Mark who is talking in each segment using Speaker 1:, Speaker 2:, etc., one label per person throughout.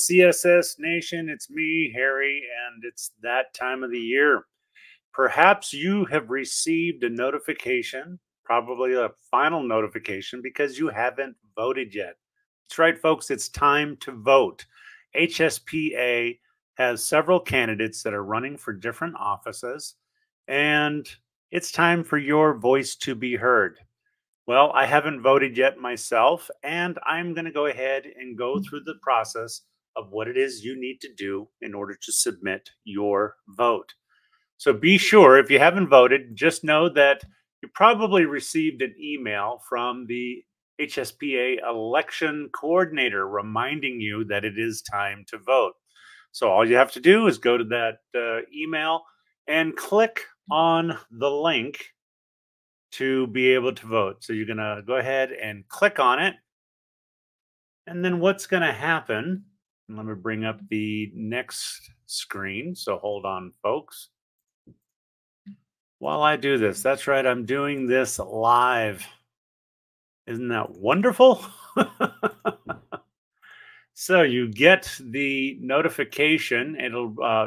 Speaker 1: CSS Nation. It's me, Harry, and it's that time of the year. Perhaps you have received a notification, probably a final notification, because you haven't voted yet. That's right, folks. It's time to vote. HSPA has several candidates that are running for different offices, and it's time for your voice to be heard. Well, I haven't voted yet myself, and I'm going to go ahead and go through the process of what it is you need to do in order to submit your vote. So be sure, if you haven't voted, just know that you probably received an email from the HSPA election coordinator reminding you that it is time to vote. So all you have to do is go to that email and click on the link to be able to vote. So you're going to go ahead and click on it. And then what's going to happen, let me bring up the next screen. So hold on, folks. While I do this, that's right, I'm doing this live. Isn't that wonderful? So you get the notification.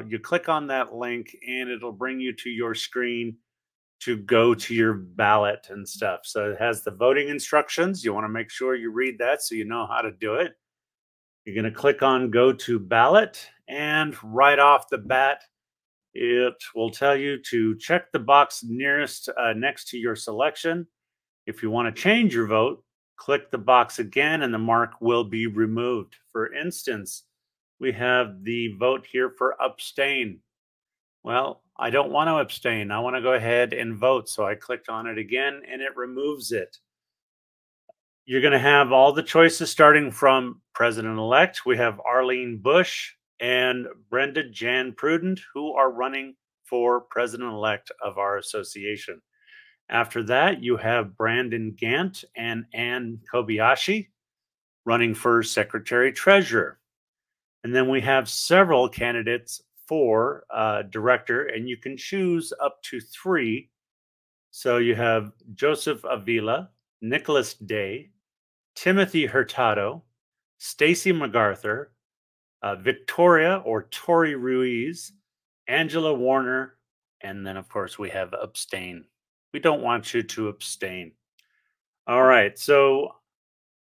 Speaker 1: You click on that link and it'll bring you to your screen to go to your ballot and stuff. So it has the voting instructions. You want to make sure you read that so you know how to do it. You're going to click on go to ballot, and right off the bat, it will tell you to check the box nearest next to your selection. If you want to change your vote, click the box again and the mark will be removed. For instance, we have the vote here for abstain. Well, I don't want to abstain. I want to go ahead and vote. So I clicked on it again and it removes it. You're going to have all the choices starting from President-elect. We have Arlene Bush and Brenda Jan Prudent, who are running for President-elect of our association. After that, you have Brandon Gant and Ann Kobayashi running for Secretary-Treasurer. And then we have several candidates for director, and you can choose up to 3. So you have Joseph Avila, Nicholas Day, Timothy Hurtado, Stacy MacArthur, Victoria or Tori Ruiz, Angela Warner, and then of course we have abstain. We don't want you to abstain. All right, so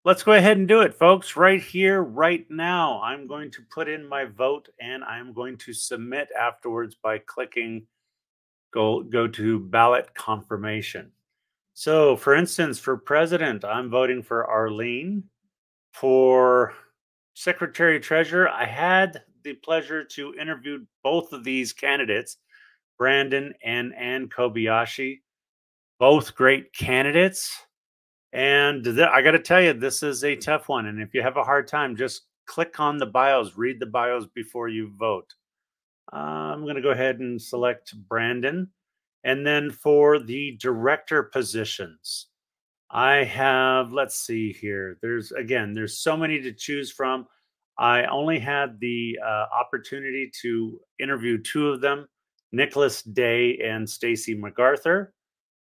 Speaker 1: let's go ahead and do it, folks. Right here, right now, I'm going to put in my vote and I'm going to submit afterwards by clicking go to ballot confirmation. So for instance, for president, I'm voting for Arlene. For Secretary-Treasurer, I had the pleasure to interview both of these candidates, Brandon and Ann Kobayashi, both great candidates. And I got to tell you, this is a tough one. And if you have a hard time, just click on the bios, read the bios before you vote. I'm going to go ahead and select Brandon. And then for the director positions, I have, let's see here. There's so many to choose from. I only had the opportunity to interview 2 of them, Nicholas Day and Stacy MacArthur.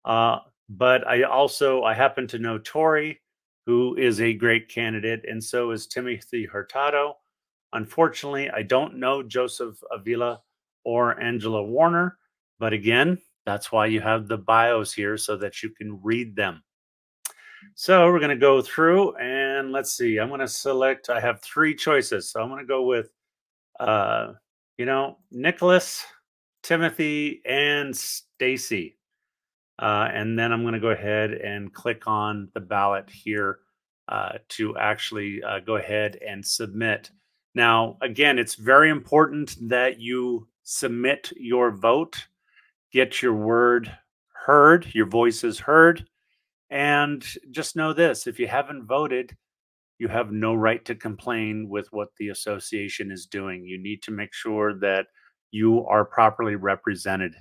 Speaker 1: But I happen to know Tori, who is a great candidate, and so is Timothy Hurtado. Unfortunately, I don't know Joseph Avila or Angela Warner, but again, that's why you have the bios here so that you can read them. So we're going to go through and let's see. I'm going to select, I have 3 choices. So I'm going to go with, Nicholas, Timothy, and Stacy. And then I'm going to go ahead and click on the ballot here to actually go ahead and submit. Now, again, it's very important that you submit your vote, get your word heard, your voices heard. And just know this, if you haven't voted, you have no right to complain with what the association is doing. You need to make sure that you are properly represented.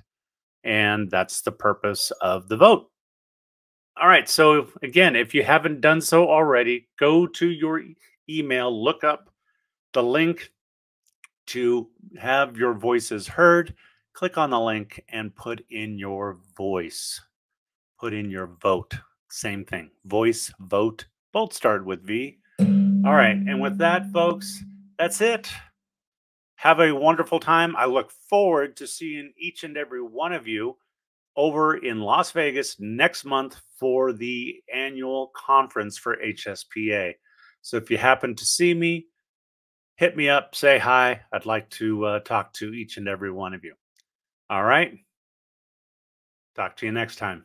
Speaker 1: And that's the purpose of the vote. All right. So again, if you haven't done so already, go to your email, look up the link to have your voices heard. Click on the link and put in your voice. Put in your vote. Same thing. Voice, vote, both start with V. All right. And with that, folks, That's it. Have a wonderful time. I look forward to seeing each and every one of you over in Las Vegas next month for the annual conference for HSPA. So if you happen to see me, hit me up, say hi. I'd like to talk to each and every one of you. All right. Talk to you next time.